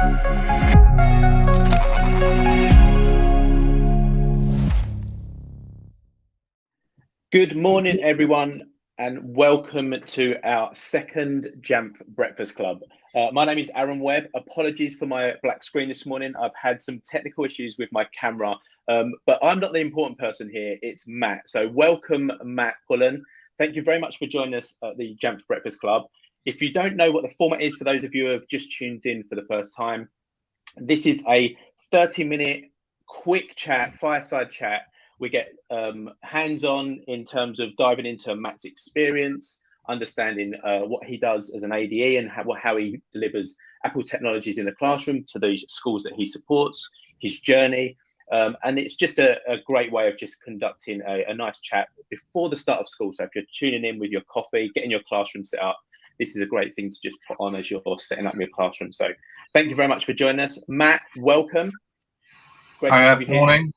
Good morning, everyone, and welcome to our second Jamf Breakfast Club. My name is Aaron Webb. Apologies for my black screen this morning. I've had some technical issues with my camera, but I'm not the important person here. It's Matt. So welcome, Matt Pullen. Thank you very much for joining us at the Jamf Breakfast Club. If you don't know what the format is, for those of you who have just tuned in for the first time, this is a 30-minute quick chat, fireside chat. We get hands-on in terms of diving into Matt's experience, understanding what he does as an ADE and how he delivers Apple technologies in the classroom to the schools that he supports, his journey. And it's just a great way of just conducting a nice chat before the start of school. So if you're tuning in with your coffee, getting your classroom set up, this is a great thing to just put on as you're setting up your classroom. So thank you very much for joining us. Matt, welcome. Great to have you here. Morning.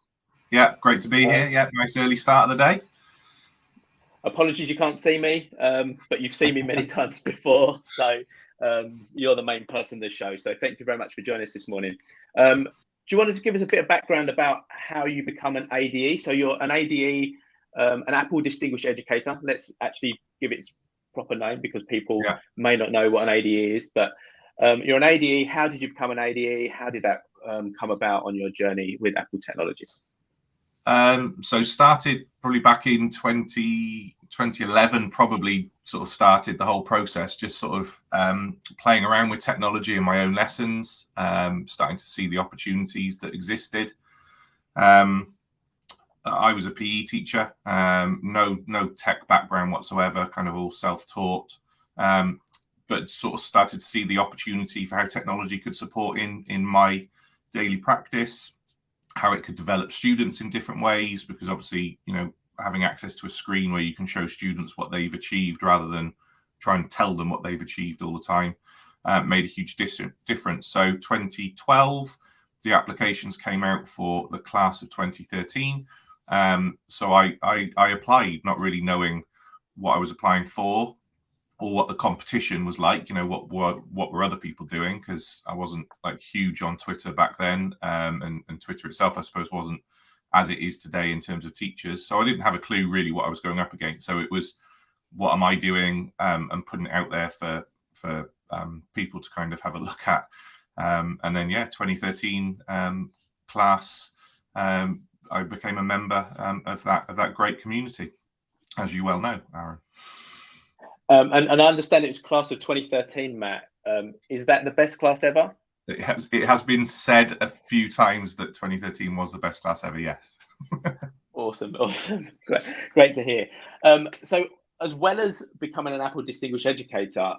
Yeah, great to be here. Yeah, nice early start of the day. Apologies you can't see me, but you've seen me many times before. So you're the main person in the show. So thank you very much for joining us this morning. Do you want to give us a bit of background about how you become an ADE? So you're an ADE, an Apple Distinguished Educator. Let's actually give it its proper name because people may not know what an ADE is. But you're an ADE. How did you become an ADE? How did that come about on your journey with Apple technologies? So started probably back in 2011, probably sort of started the whole process, just sort of playing around with technology in my own lessons, starting to see the opportunities that existed. I was a PE teacher, no tech background whatsoever, kind of all self-taught, but sort of started to see the opportunity for how technology could support in my daily practice, how it could develop students in different ways, because obviously, you know, having access to a screen where you can show students what they've achieved rather than try and tell them what they've achieved all the time made a huge difference. So 2012, the applications came out for the class of 2013. So I applied, not really knowing what I was applying for or what the competition was like, you know, what were other people doing, because I wasn't like huge on Twitter back then, and Twitter itself, I suppose, wasn't as it is today in terms of teachers. So I didn't have a clue really what I was going up against. So it was, what am I doing, and putting it out there for people to kind of have a look at. And then 2013 class, I became a member of that great community, as you well know, Aaron. And I understand it was class of 2013, Matt. Is that the best class ever? It has been said a few times that 2013 was the best class ever, yes. Awesome. Great to hear. So as well as becoming an Apple Distinguished Educator,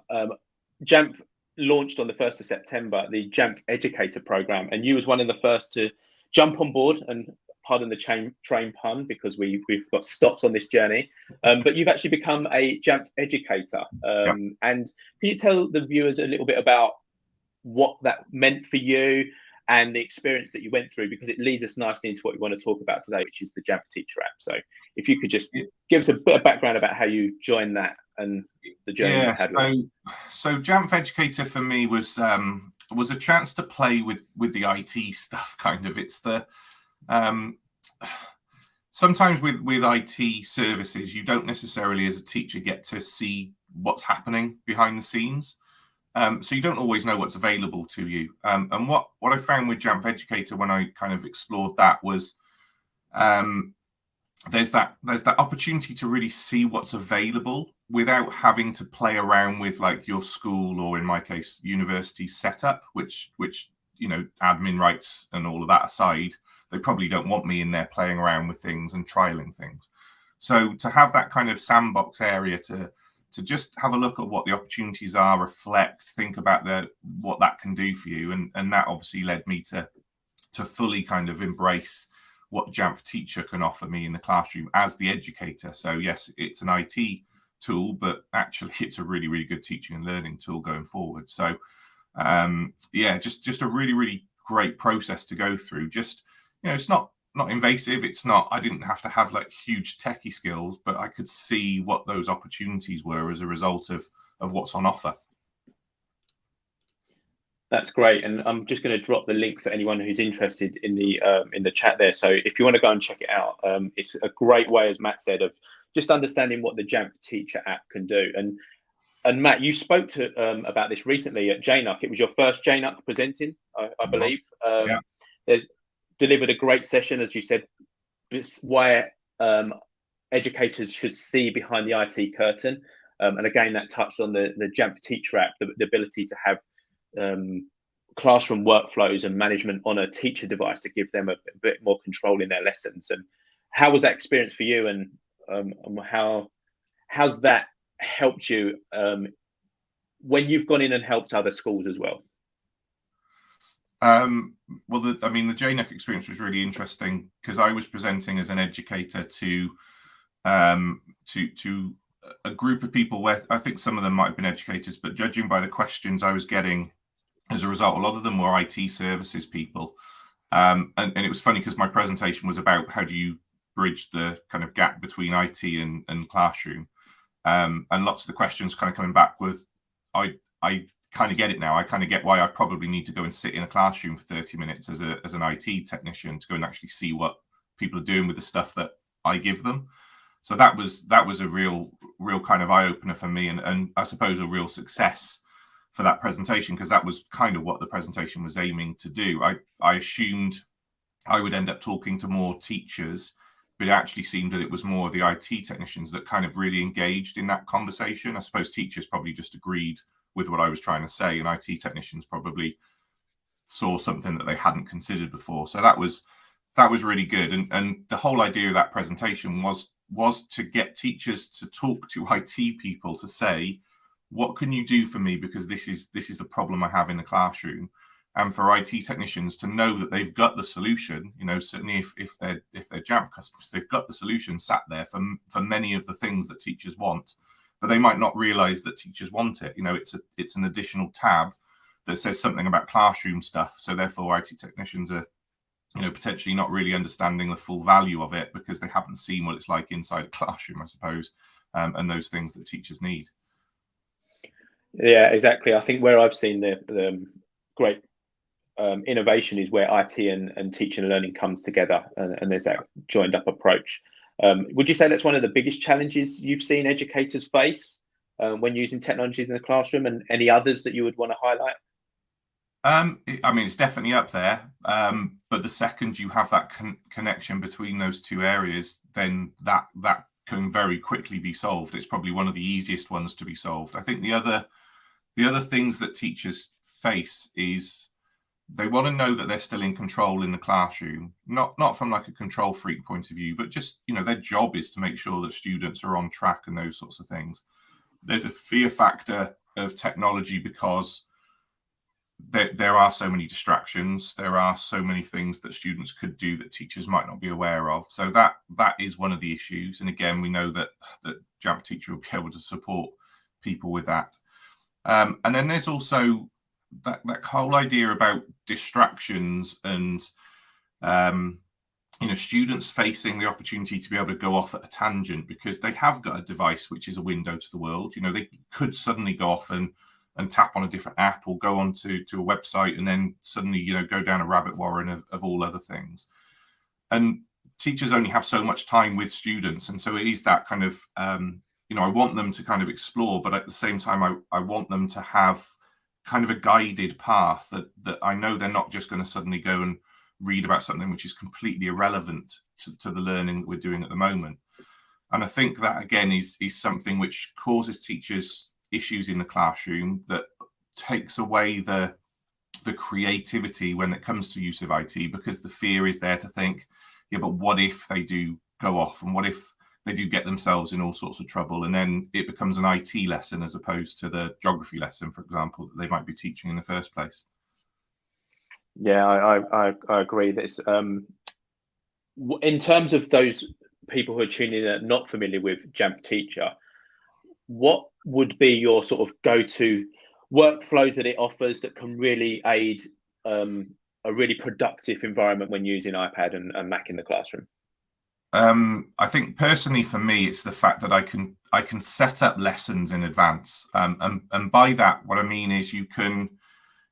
Jamf launched on the 1st of September, the Jamf Educator Program, and you was one of the first to jump on board, and pardon the train pun, because we've got stops on this journey, but you've actually become a Jamf Educator. And can you tell the viewers a little bit about what that meant for you and the experience that you went through, because it leads us nicely into what we want to talk about today, which is the Jamf Teacher app. So if you could just give us a bit of background about how you joined that and the journey you had with it. So Jamf Educator for me was a chance to play with the IT stuff, kind of. It's the sometimes with IT services, you don't necessarily as a teacher get to see what's happening behind the scenes. So you don't always know what's available to you. And what I found with Jamf Educator when I kind of explored that was there's that opportunity to really see what's available without having to play around with like your school, or in my case, university setup, which you know, admin rights and all of that aside, they probably don't want me in there playing around with things and trialing things. So to have that kind of sandbox area to just have a look at what the opportunities are, reflect, think about what that can do for you. And that obviously led me to fully kind of embrace what Jamf Teacher can offer me in the classroom as the educator. So yes, it's an IT tool, but actually it's a really, really good teaching and learning tool going forward. So just a really, really great process to go through. Just, you know, it's not invasive. It's not, I didn't have to have like huge techie skills, but I could see what those opportunities were as a result of what's on offer. That's great, and I'm just going to drop the link for anyone who's interested in the chat there. So if you want to go and check it out, it's a great way, as Matt said, of just understanding what the Jamf Teacher app can do. And Matt, you spoke to about this recently at JNUC. It was your first JNUC presenting, I believe. Yeah. There's delivered a great session, as you said, why educators should see behind the IT curtain. And again, that touched on the Jamf Teacher app, the ability to have classroom workflows and management on a teacher device to give them a bit more control in their lessons. And how was that experience for you, and how's that helped you when you've gone in and helped other schools as well? Well, the JNUC experience was really interesting because I was presenting as an educator to a group of people where I think some of them might have been educators, but judging by the questions I was getting as a result, a lot of them were IT services people. And it was funny because my presentation was about how do you bridge the kind of gap between IT and classroom. And lots of the questions kind of coming back with, I kind of get it now. I kind of get why I probably need to go and sit in a classroom for 30 minutes as an IT technician to go and actually see what people are doing with the stuff that I give them. So that was a real kind of eye opener for me, and I suppose a real success for that presentation, because that was kind of what the presentation was aiming to do. I assumed I would end up talking to more teachers, but it actually seemed that it was more of the IT technicians that kind of really engaged in that conversation. I suppose teachers probably just agreed with what I was trying to say, and IT technicians probably saw something that they hadn't considered before. So that was really good. And the whole idea of that presentation was to get teachers to talk to IT people to say, what can you do for me? Because this is the problem I have in the classroom. And for IT technicians to know that they've got the solution, certainly if they're Jamf customers, they've got the solution sat there for many of the things that teachers want, but they might not realize that teachers want it. It's an additional tab that says something about classroom stuff. So therefore IT technicians are, potentially not really understanding the full value of it because they haven't seen what it's like inside a classroom, I suppose, and those things that teachers need. Yeah, exactly. I think where I've seen the great innovation is where IT and teaching and learning comes together, and there's that joined up approach. Would you say that's one of the biggest challenges you've seen educators face when using technologies in the classroom, and any others that you would want to highlight? It's definitely up there, but the second you have that connection between those two areas, then that can very quickly be solved. It's probably one of the easiest ones to be solved. I think the other things that teachers face is they want to know that they're still in control in the classroom, not from like a control freak point of view, but just, their job is to make sure that students are on track and those sorts of things. There's a fear factor of technology because there are so many distractions. There are so many things that students could do that teachers might not be aware of. So that is one of the issues. And again, we know that Jamf Teacher will be able to support people with that. And then there's also that whole idea about distractions and students facing the opportunity to be able to go off at a tangent because they have got a device which is a window to the world. They could suddenly go off and tap on a different app or go onto a website and then suddenly, go down a rabbit warren of all other things. And teachers only have so much time with students. And so it is that kind of, I want them to kind of explore, but at the same time, I want them to have kind of a guided path that I know they're not just going to suddenly go and read about something which is completely irrelevant to the learning that we're doing at the moment. And I think that, again, is something which causes teachers issues in the classroom, that takes away the creativity when it comes to use of IT, because the fear is there to think, yeah, but what if they do go off, and what if they do get themselves in all sorts of trouble, and then it becomes an IT lesson as opposed to the geography lesson, for example, that they might be teaching in the first place. Yeah, I agree. This in terms of those people who are tuning in and not familiar with Jamf Teacher, what would be your sort of go-to workflows that it offers that can really aid a really productive environment when using iPad and Mac in the classroom? I think personally for me, it's the fact that I can set up lessons in advance. And by that, what I mean is you can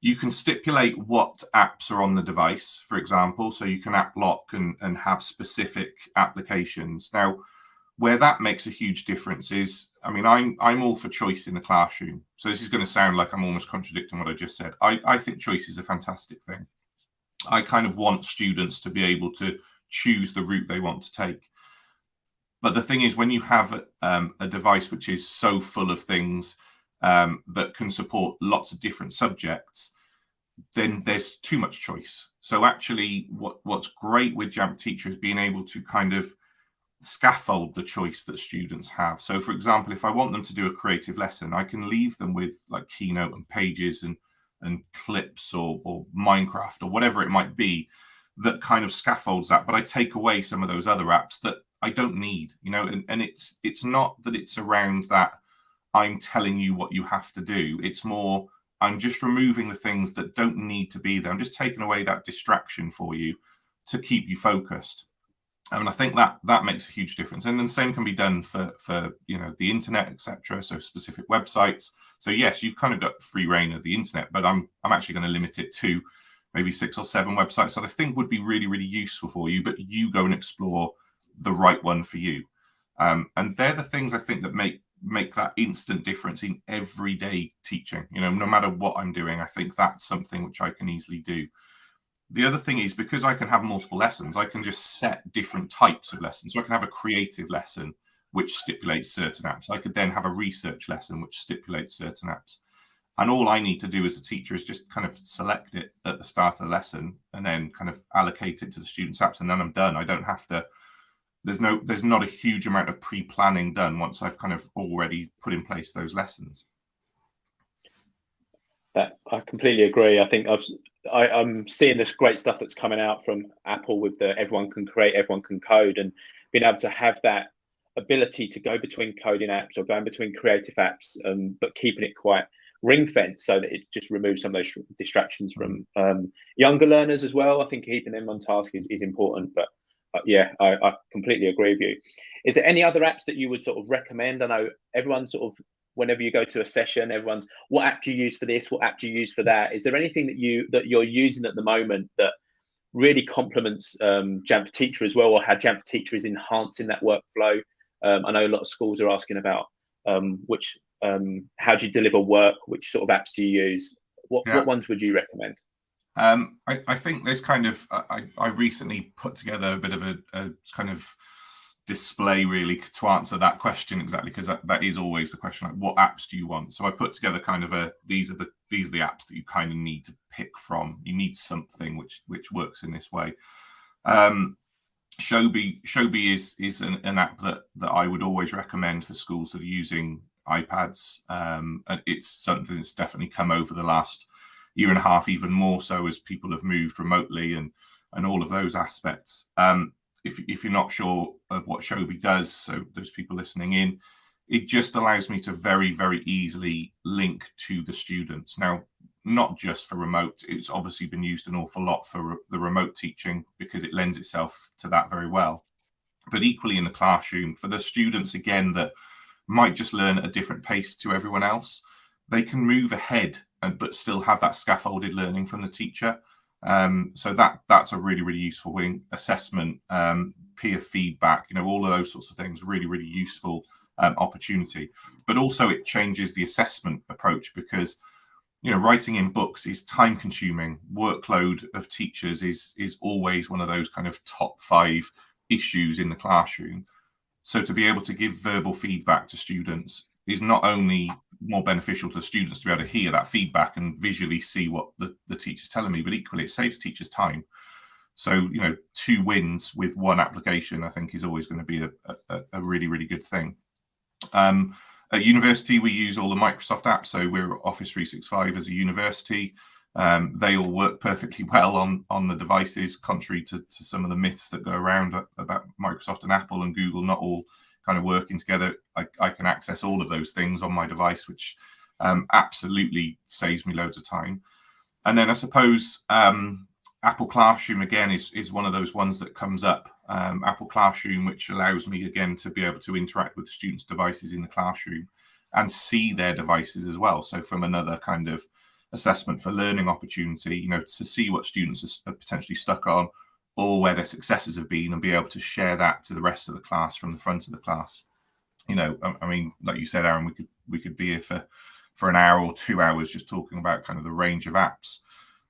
You can stipulate what apps are on the device, for example, so you can app lock and have specific applications. Now, where that makes a huge difference is, I mean, I'm all for choice in the classroom. So this is going to sound like I'm almost contradicting what I just said. I think choice is a fantastic thing. I kind of want students to be able to choose the route they want to take. But the thing is, when you have a device which is so full of things that can support lots of different subjects, then there's too much choice. So actually, what's great with Jamf Teacher is being able to kind of scaffold the choice that students have. So for example, if I want them to do a creative lesson, I can leave them with like Keynote and Pages and Clips or Minecraft or whatever it might be that kind of scaffolds that. But I take away some of those other apps that I don't need, you know, and it's not that it's around that I'm telling you what you have to do. It's more, I'm just removing the things that don't need to be there. I'm just taking away that distraction for you to keep you focused. And I think that makes a huge difference. And then the same can be done for you know, the internet, etc. So specific websites. So yes, you've kind of got free reign of the internet, but I'm actually going to limit it to maybe 6 or 7 websites that I think would be really, really useful for you, but you go and explore the right one for you. And they're the things I think that make that instant difference in everyday teaching. You know, no matter what I'm doing, I think that's something which I can easily do. The other thing is, because I can have multiple lessons, I can just set different types of lessons. So I can have a creative lesson which stipulates certain apps. I could then have a research lesson which stipulates certain apps. And all I need to do as a teacher is just kind of select it at the start of the lesson and then kind of allocate it to the students' apps, and then I'm done. I don't have to, there's not a huge amount of pre-planning done once I've kind of already put in place those lessons. I completely agree. I think I'm seeing this great stuff that's coming out from Apple with the everyone can create, everyone can code, and being able to have that ability to go between coding apps or going between creative apps, but keeping it quite ring fenced so that it just removes some of those distractions from younger learners as well. I think keeping them on task is important, but yeah, I completely agree with you. Is there any other apps that you would sort of recommend? I know everyone sort of, whenever you go to a session, everyone's, what app do you use for this? What app do you use for that? Is there anything that you're using at the moment that really complements Jamf Teacher as well, or how Jamf Teacher is enhancing that workflow? I know a lot of schools are asking about how do you deliver work? Which sort of apps do you use? What ones would you recommend? I think there's kind of, I recently put together a bit of a kind of display really to answer that question exactly, because that is always the question, like what apps do you want? So I put together kind of these are the apps that you kind of need to pick from. You need something which works in this way. Shobi is an app that I would always recommend for schools that are using iPads. And it's something that's definitely come over the last year and a half, even more so as people have moved remotely and all of those aspects. If you're not sure of what Shobi does, so those people listening in, it just allows me to very, very easily link to the students. Now, not just for remote, it's obviously been used an awful lot for the remote teaching because it lends itself to that very well. But equally in the classroom, for the students, again, that might just learn at a different pace to everyone else, they can move ahead but still have that scaffolded learning from the teacher. So that's a really, really useful wing. Assessment, peer feedback, you know, all of those sorts of things, really, really useful opportunity. But also it changes the assessment approach because, you know, writing in books is time consuming. Workload of teachers is always one of those kind of top 5 issues in the classroom. So to be able to give verbal feedback to students is not only more beneficial to the students to be able to hear that feedback and visually see what the teacher's telling me, but equally it saves teachers time. So, you know, 2 wins with 1 application, I think is always going to be a really, really good thing. At university, we use all the Microsoft apps. So we're Office 365 as a university. They all work perfectly well on the devices, contrary to some of the myths that go around about Microsoft and Apple and Google not all kind of working together. I can access all of those things on my device, which absolutely saves me loads of time. And then I suppose Apple Classroom, again, is one of those ones that comes up. Apple Classroom, which allows me, again, to be able to interact with students' devices in the classroom and see their devices as well. So from another kind of assessment for learning opportunity, to see what students are potentially stuck on or where their successes have been, and be able to share that to the rest of the class from the front of the class. I mean, like you said, Aaron, we could be here for an hour or 2 hours just talking about kind of the range of apps.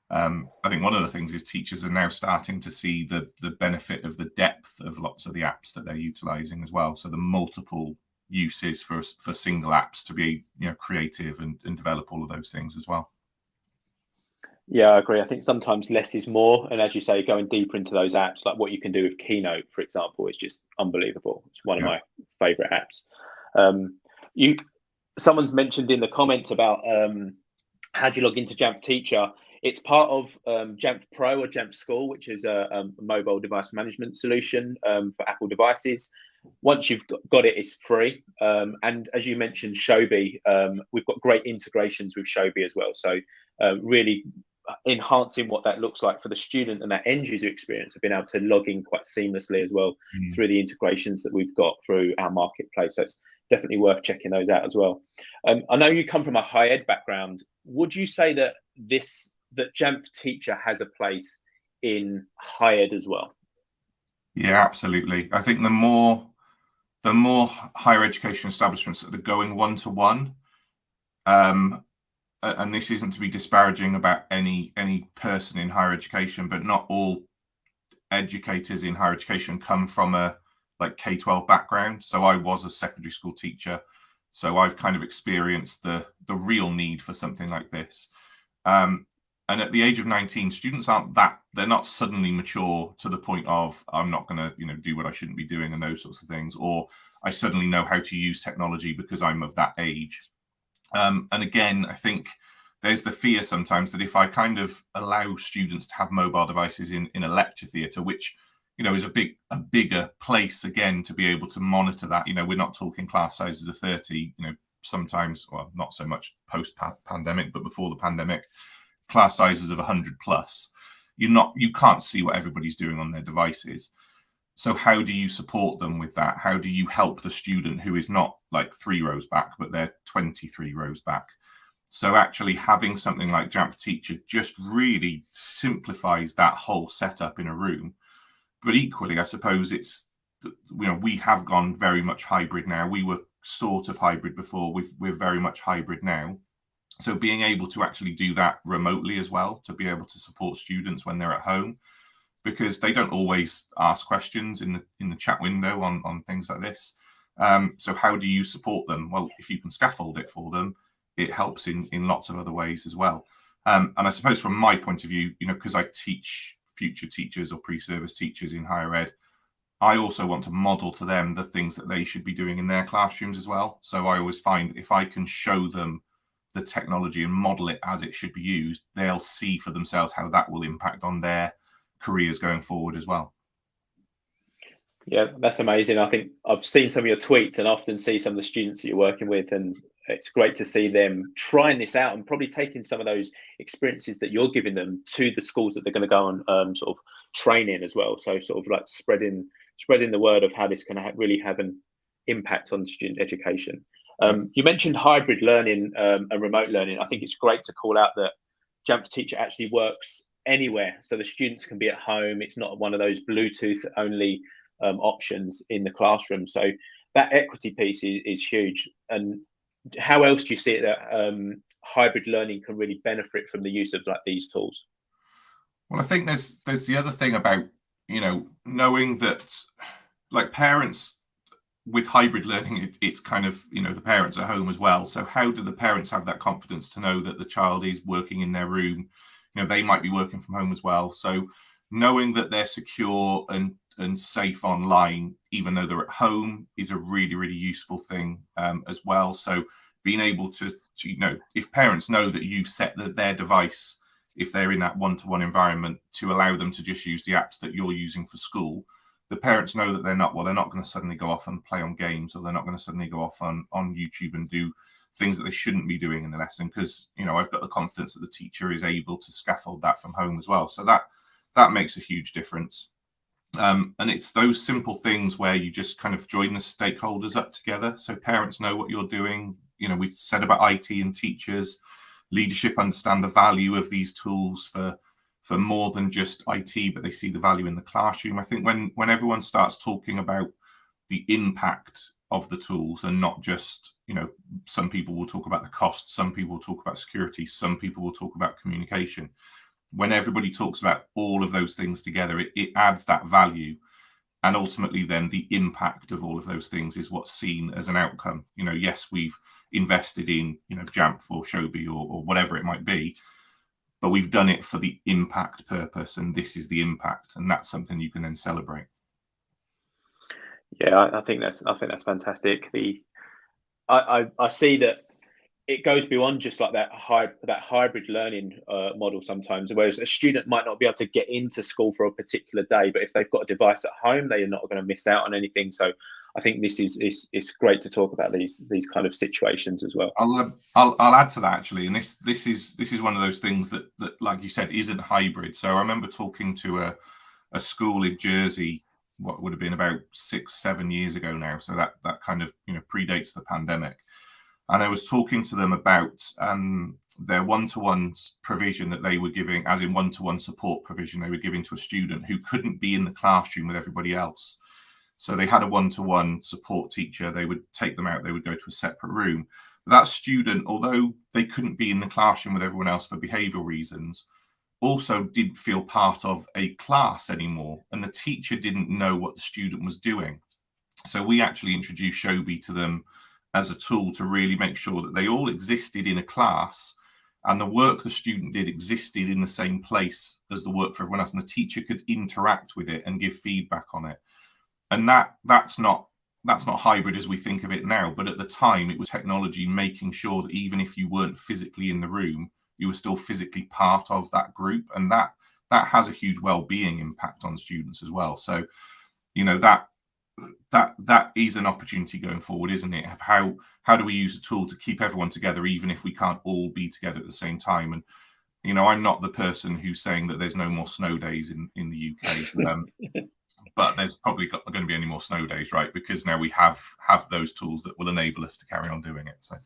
I think one of the things is teachers are now starting to see the benefit of the depth of lots of the apps that they're utilizing as well. So the multiple uses for single apps to be creative and develop all of those things as well. Yeah, I agree. I think sometimes less is more, and as you say, going deeper into those apps, like what you can do with Keynote, for example, is just unbelievable. It's one of my favorite apps. Someone's mentioned in the comments about how do you log into Jamf Teacher. It's part of Jamf Pro or Jamf School, which is a mobile device management solution for Apple devices. Once you've got it, it's free. And as you mentioned, Shobi, we've got great integrations with Shobi as well. So really enhancing what that looks like for the student and that end user experience of being able to log in quite seamlessly as well through the integrations that we've got through our marketplace. So it's definitely worth checking those out as well. I know you come from a high ed background. Would you say that Jamf Teacher has a place in high ed as well? Yeah, absolutely. I think the more higher education establishments that are going one-to-one, and this isn't to be disparaging about any person in higher education, but not all educators in higher education come from a K-12 background. So I was a secondary school teacher, so I've kind of experienced the real need for something like this. And at the age of 19, students they're not suddenly mature to the point of I'm not going to do what I shouldn't be doing and those sorts of things, or I suddenly know how to use technology because I'm of that age. And again, I think there's the fear sometimes that if I kind of allow students to have mobile devices in a lecture theatre, which is a bigger place again to be able to monitor that. We're not talking class sizes of 30. Sometimes, well, not so much post-pandemic, but before the pandemic, class sizes of 100 plus. You can't see what everybody's doing on their devices. So how do you support them with that? How do you help the student who is not 3 rows back, but they're 23 rows back? So actually having something like Jamf Teacher just really simplifies that whole setup in a room. But equally, I suppose we have gone very much hybrid now. We were sort of hybrid before. We're very much hybrid now. So being able to actually do that remotely as well, to be able to support students when they're at home, because they don't always ask questions in the chat window on things like this. So how do you support them? Well, if you can scaffold it for them, it helps in lots of other ways as well. And I suppose from my point of view, because I teach future teachers or pre-service teachers in higher ed, I also want to model to them the things that they should be doing in their classrooms as well. So I always find if I can show them the technology and model it as it should be used, they'll see for themselves how that will impact on their careers going forward as well. Yeah, that's amazing. I think I've seen some of your tweets and often see some of the students that you're working with, and it's great to see them trying this out and probably taking some of those experiences that you're giving them to the schools that they're going to go on sort of training as well. So sort of spreading the word of how this can really have an impact on student education. You mentioned hybrid learning and remote learning. I think it's great to call out that Jamf Teacher actually works anywhere, so the students can be at home. It's not one of those Bluetooth only options in the classroom. So that equity piece is huge. And how else do you see it that hybrid learning can really benefit from the use of these tools? Well, I think there's the other thing about knowing that parents with hybrid learning, it's kind of the parents at home as well. So how do the parents have that confidence to know that the child is working in their room? They might be working from home as well. So knowing that they're secure and safe online, even though they're at home, is a really, really useful thing as well. So being able to if parents know that you've set their device, if they're in that one-to-one environment, to allow them to just use the apps that you're using for school, the parents know that they're not going to suddenly go off and play on games, or they're not going to suddenly go off on YouTube and do things that they shouldn't be doing in the lesson, because I've got the confidence that the teacher is able to scaffold that from home as well. So that makes a huge difference. And it's those simple things where you just kind of join the stakeholders up together, so parents know what you're doing. We said about IT and teachers, leadership understand the value of these tools for more than just IT, but they see the value in the classroom. I think when everyone starts talking about the impact of the tools and not just, some people will talk about the cost, some people will talk about security, some people will talk about communication. When everybody talks about all of those things together, it adds that value. And ultimately then the impact of all of those things is what's seen as an outcome. Yes, we've invested in, Jamf or Shobi or whatever it might be, but we've done it for the impact purpose, and this is the impact, and that's something you can then celebrate. Yeah, I think that's fantastic. I see that it goes beyond just like that hybrid learning model sometimes, whereas a student might not be able to get into school for a particular day, but if they've got a device at home, they are not going to miss out on anything. So I think this is great to talk about these kind of situations as well. I'll add to that actually, and this is one of those things that like you said isn't hybrid. So I remember talking to a school in Jersey, what would have been about 6-7 years ago now. So that kind of predates the pandemic. And I was talking to them about their one-to-one provision that they were giving, as in one-to-one support provision they were giving to a student who couldn't be in the classroom with everybody else. So they had a one-to-one support teacher. They would take them out. They would go to a separate room. That student, although they couldn't be in the classroom with everyone else for behavioural reasons, also didn't feel part of a class anymore. And the teacher didn't know what the student was doing. So we actually introduced Shobi to them as a tool to really make sure that they all existed in a class and the work the student did existed in the same place as the work for everyone else, and the teacher could interact with it and give feedback on it. And that's not hybrid as we think of it now, but at the time it was technology making sure that even if you weren't physically in the room, you were still physically part of that group, and that has a huge well-being impact on students as well. So that is an opportunity going forward, isn't it? Of how do we use a tool to keep everyone together, even if we can't all be together at the same time? And I'm not the person who's saying that there's no more snow days in the UK, but there's probably going to be any more snow days, right? Because now we have those tools that will enable us to carry on doing it. So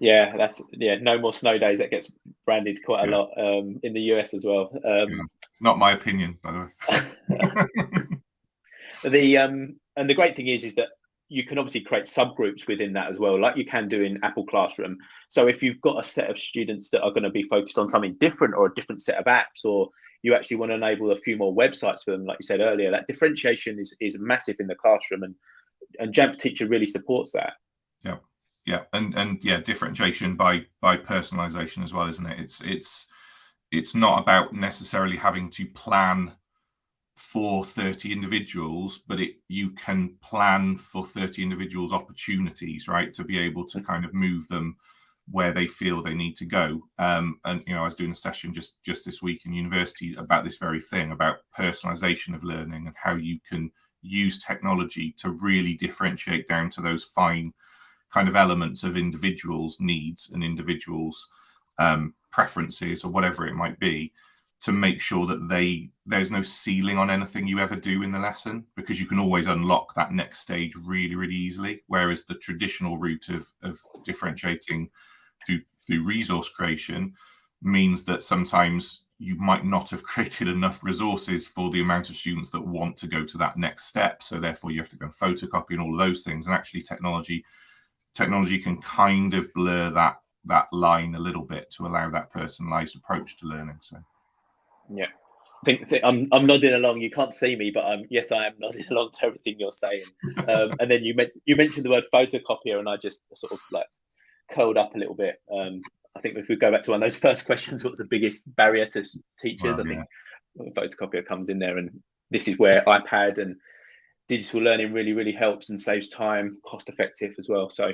no more snow days. That gets branded quite a lot in the US as well. Not my opinion, by the way. And the great thing is that you can obviously create subgroups within that as well, like you can do in Apple Classroom. So if you've got a set of students that are going to be focused on something different or a different set of apps, or you actually want to enable a few more websites for them, like you said earlier, that differentiation is massive in the classroom, and Jamf Teacher really supports that. Yeah, and differentiation by personalization as well, isn't it? It's not about necessarily having to plan for 30 individuals, but you can plan for 30 individuals' opportunities, right, to be able to kind of move them where they feel they need to go. And I was doing a session just this week in university about this very thing, about personalization of learning and how you can use technology to really differentiate down to those fine kind of elements of individuals' needs and individuals' preferences or whatever it might be, to make sure that there's no ceiling on anything you ever do in the lesson, because you can always unlock that next stage really, really easily. Whereas the traditional route of differentiating through resource creation means that sometimes you might not have created enough resources for the amount of students that want to go to that next step. So therefore you have to go and photocopy and all of those things. And actually technology can kind of blur that line a little bit to allow that personalized approach to learning. So yeah, I think I'm nodding along. You can't see me, but yes, I am nodding along to everything you're saying. And then you mentioned the word photocopier, and I just sort of like curled up a little bit. I think if we go back to one of those first questions, what's the biggest barrier to teachers? Well, I think photocopier comes in there, and this is where iPad and digital learning really, really helps and saves time, cost effective as well. So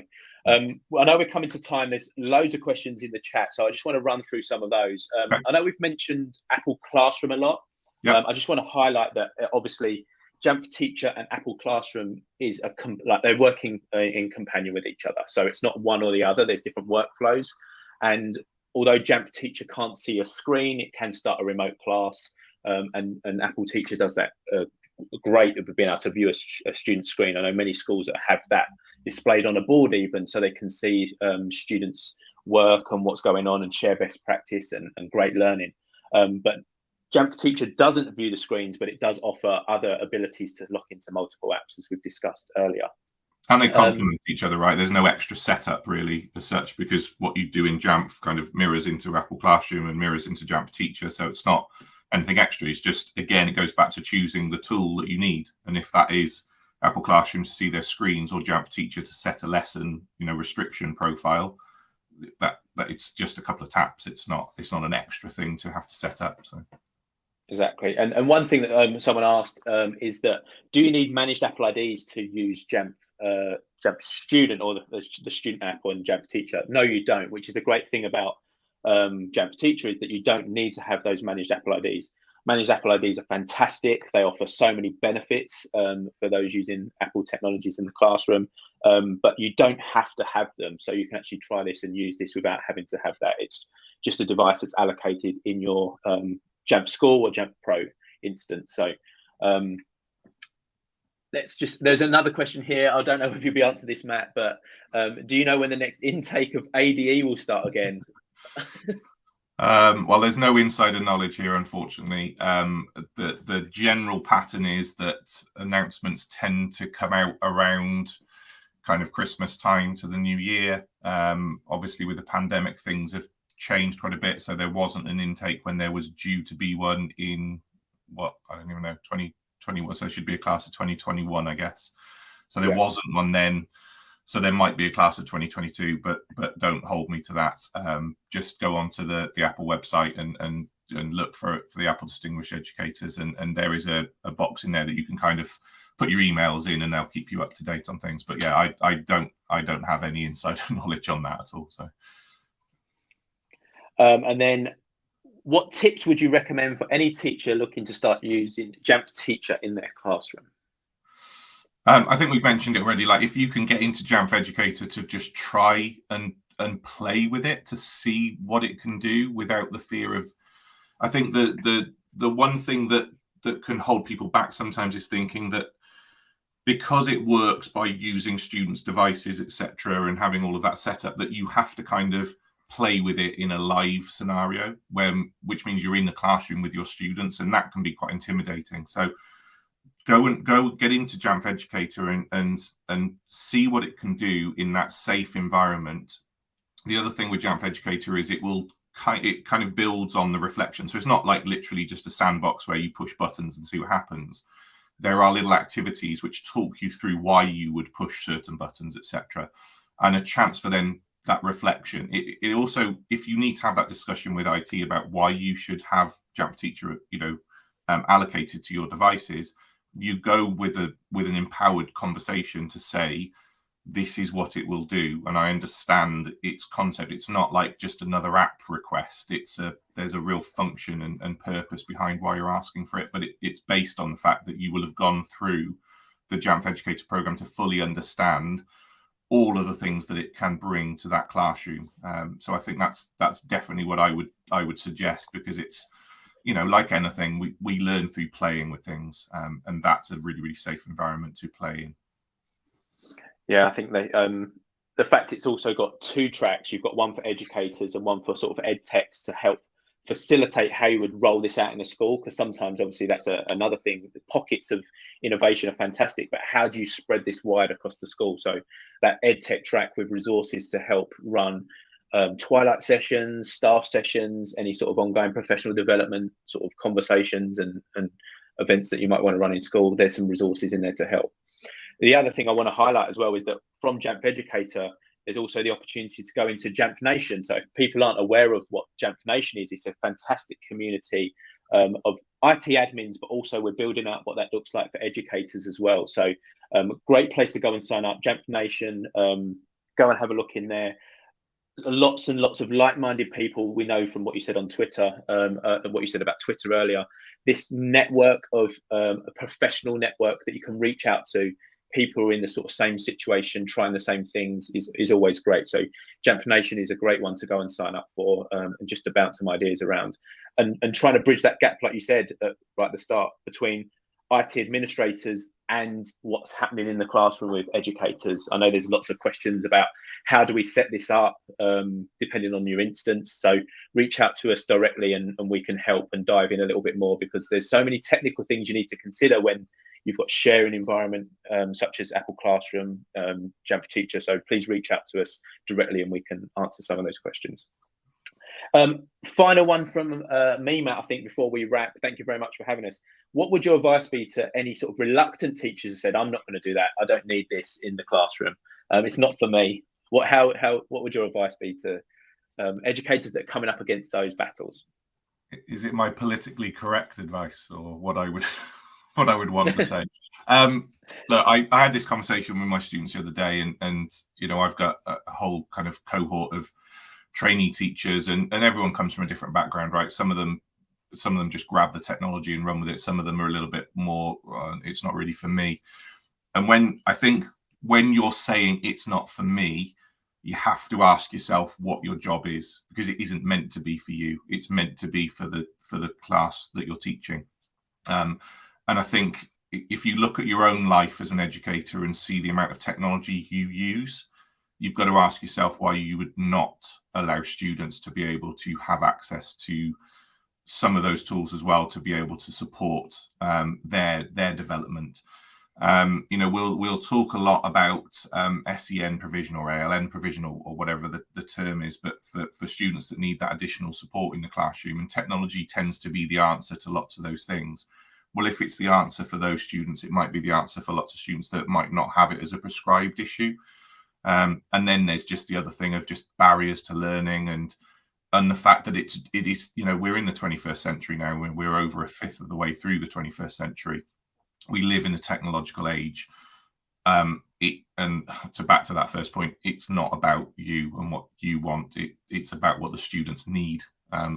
I know we're coming to time. There's loads of questions in the chat, so I just want to run through some of those. I know we've mentioned Apple Classroom a lot. Yep. I just want to highlight that obviously Jamf Teacher and Apple Classroom is they're working in companion with each other. So it's not one or the other. There's different workflows, and although Jamf Teacher can't see a screen, it can start a remote class, and Apple Teacher does that great of being able to view a student screen. I know many schools that have that displayed on a board even, so they can see students work and what's going on and share best practice and great learning. But Jamf Teacher doesn't view the screens, but it does offer other abilities to lock into multiple apps, as we've discussed earlier. And they complement each other, right? There's no extra setup really as such, because what you do in Jamf kind of mirrors into Apple Classroom and mirrors into Jamf Teacher. So it's not anything extra. It's just, again, it goes back to choosing the tool that you need. And if that is Apple Classroom to see their screens or Jamf Teacher to set a lesson, restriction profile, that it's just a couple of taps. It's not an extra thing to have to set up. So. Exactly. And one thing that someone asked is that, do you need managed Apple IDs to use Jamf Student or the Student app on Jamf Teacher? No, you don't, which is a great thing about Jamf Teacher, is that you don't need to have those managed Apple IDs. Managed Apple IDs are fantastic. They offer so many benefits for those using Apple technologies in the classroom, but you don't have to have them. So you can actually try this and use this without having to have that. It's just a device that's allocated in your Jamf School or Jamf Pro instance. So there's another question here. I don't know if you'll be answering this, Matt, but do you know when the next intake of ADE will start again? Well, there's no insider knowledge here, unfortunately. The general pattern is that announcements tend to come out around kind of Christmas time to the new year. Obviously, with the pandemic, things have changed quite a bit. So there wasn't an intake when there was due to be one in I don't even know, 2021. So it should be a class of 2021, I guess. So there wasn't one then. So there might be a class of 2022, but don't hold me to that. Just go onto the Apple website and look for the Apple Distinguished Educators, and there is a box in there that you can kind of put your emails in, and they'll keep you up to date on things. But yeah, I don't have any insider knowledge on that at all. So. And then, what tips would you recommend for any teacher looking to start using Jamf Teacher in their classroom? I think we've mentioned it already. Like, if you can get into Jamf Educator to just try and play with it to see what it can do without the fear of. I think the one thing that can hold people back sometimes is thinking that because it works by using students' devices, etc., and having all of that set up, that you have to kind of play with it in a live scenario, which means you're in the classroom with your students, and that can be quite intimidating. So go get into Jamf Educator and see what it can do in that safe environment. The other thing with Jamf Educator is it kind of builds on the reflection. So it's not like literally just a sandbox where you push buttons and see what happens. There are little activities which talk you through why you would push certain buttons, etc., and a chance for then that reflection. It also, if you need to have that discussion with IT about why you should have Jamf Teacher, allocated to your devices, you go with an empowered conversation to say, this is what it will do, and I understand its concept. It's not like just another app request. There's a real function and purpose behind why you're asking for it, but it's based on the fact that you will have gone through the Jamf Educator program to fully understand all of the things that it can bring to that classroom. So I think that's definitely what I would suggest, because it's, like anything, we learn through playing with things, and that's a really, really safe environment to play in. Yeah, I think the fact it's also got two tracks, you've got one for educators and one for sort of ed techs to help facilitate how you would roll this out in a school, because sometimes obviously that's another thing. The pockets of innovation are fantastic, but how do you spread this wide across the school? So that ed tech track with resources to help run twilight sessions, staff sessions, any sort of ongoing professional development sort of conversations and events that you might want to run in school, there's some resources in there to help. The other thing I want to highlight as well is that from Jamf Educator, there's also the opportunity to go into Jamf Nation. So if people aren't aware of what Jamf Nation is, it's a fantastic community of IT admins, but also we're building up what that looks like for educators as well. So great place to go and sign up, Jamf Nation, go and have a look in there. Lots and lots of like-minded people. We know from what you said on Twitter, what you said about Twitter earlier, this network of a professional network that you can reach out to, people who are in the sort of same situation, trying the same things is always great. So Jamf Nation is a great one to go and sign up for, and just to bounce some ideas around and trying to bridge that gap, like you said right at the start, between IT administrators and what's happening in the classroom with educators. I know there's lots of questions about how do we set this up, depending on your instance. So reach out to us directly and we can help and dive in a little bit more, because there's so many technical things you need to consider when you've got sharing environment, such as Apple Classroom, Jamf Teacher. So please reach out to us directly and we can answer some of those questions. Final one from me, Matt, I think, before we wrap. Thank you very much for having us. What would your advice be to any sort of reluctant teachers who said, I'm not going to do that, I don't need this in the classroom, it's not for me? What would your advice be to educators that are coming up against those battles? Is it my politically correct advice, or what I would want to say? Look, I had this conversation with my students the other day, and you know, I've got a whole kind of cohort of trainee teachers, and everyone comes from a different background, right? Some of them just grab the technology and run with it. Some of them are a little bit more, it's not really for me. And when you're saying it's not for me, you have to ask yourself what your job is, because it isn't meant to be for you. It's meant to be for the class that you're teaching. And I think if you look at your own life as an educator and see the amount of technology you use, you've got to ask yourself why you would not allow students to be able to have access to some of those tools as well, to be able to support their development. You know, we'll talk a lot about SEN provision or ALN provision or whatever the term is, but for students that need that additional support in the classroom, and technology tends to be the answer to lots of those things. Well, if it's the answer for those students, it might be the answer for lots of students that might not have it as a prescribed issue. And then there's just the other thing of just barriers to learning and the fact that it is, you know, we're in the 21st century now, when we're over a fifth of the way through the 21st century. We live in a technological age. And back to that first point, it's not about you and what you want. It's about what the students need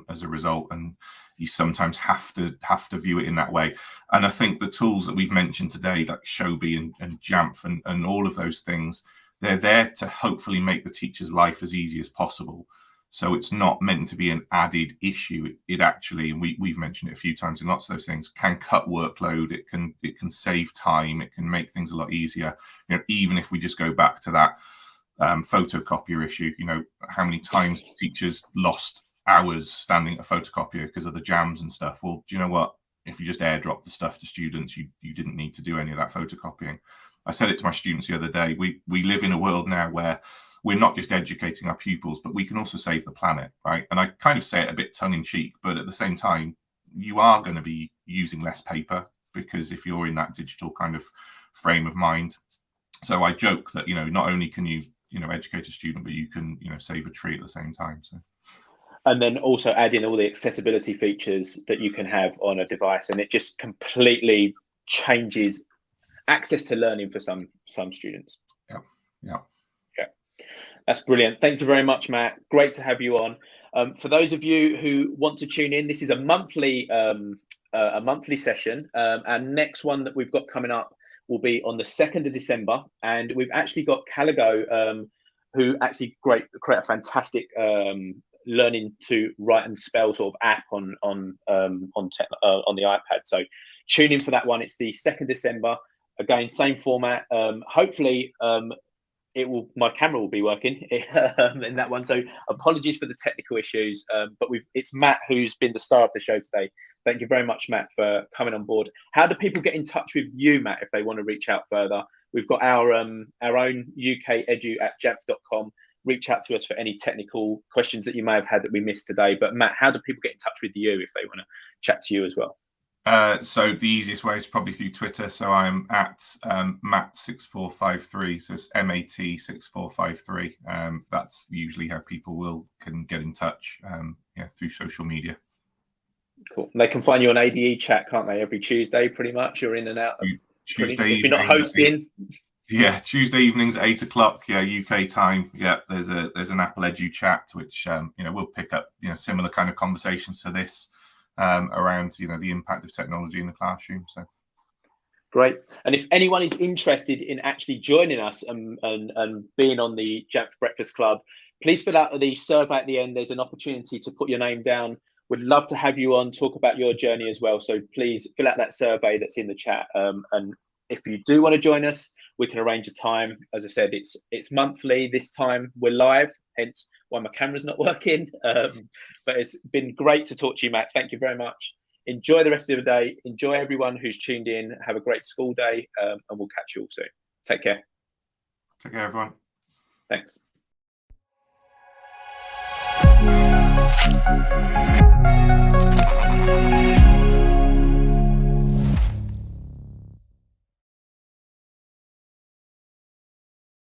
as a result. And you sometimes have to view it in that way. And I think the tools that we've mentioned today, like Shobi and Jamf and all of those things, they're there to hopefully make the teacher's life as easy as possible. So it's not meant to be an added issue. It actually, and we've mentioned it a few times in lots of those things, can cut workload. It can save time. It can make things a lot easier. You know, even if we just go back to that photocopier issue, you know, how many times teachers lost hours standing at a photocopier because of the jams and stuff. Well, do you know what? If you just airdrop the stuff to students, you didn't need to do any of that photocopying. I said it to my students the other day. We live in a world now where we're not just educating our pupils, but we can also save the planet, right? And I kind of say it a bit tongue in cheek, but at the same time, you are going to be using less paper, because if you're in that digital kind of frame of mind. So I joke that, you know, not only can you educate a student, but you can, you know, save a tree at the same time. So. And then also add in all the accessibility features that you can have on a device, and it just completely changes access to learning for some students. Yeah. Okay, that's brilliant. Thank you very much, Matt. Great to have you on. For those of you who want to tune in, this is a monthly session. Our next one that we've got coming up will be on the 2nd of December, and we've actually got Caligo, who actually create a fantastic learning to write and spell sort of app on the iPad. So tune in for that one. It's the 2nd December. Again, same format. Hopefully, my camera will be working in that one. So apologies for the technical issues, but it's Matt who's been the star of the show today. Thank you very much, Matt, for coming on board. How do people get in touch with you, Matt, if they want to reach out further? We've got our own UK edu@jamf.com. Reach out to us for any technical questions that you may have had that we missed today. But Matt, how do people get in touch with you if they want to chat to you as well? So the easiest way is probably through Twitter. So I'm at Matt6453. So it's MAT6453. That's usually how people can get in touch. Through social media. Cool. They can find you on ADE chat, can't they? Every Tuesday, pretty much. You're in and out. Tuesday. If you're not hosting. Yeah, Tuesday evenings at 8 o'clock. Yeah, UK time. Yeah, there's an Apple Edu chat, which we'll pick up similar kind of conversations to this. Around the impact of technology in the classroom. So great. And if anyone is interested in actually joining us and being on the Jamf Breakfast Club, please fill out the survey at the end. There's an opportunity to put your name down Would love to have you on, talk about your journey as well. So please fill out that survey that's in the chat. And if you do want to join us, we can arrange a time. As I said, it's monthly. This time we're live, hence why my camera's not working. But it's been great to talk to you, Matt. Thank you very much. Enjoy the rest of the day. Enjoy everyone who's tuned in. Have a great school day, and we'll catch you all soon. Take care. Take care, everyone. Thanks.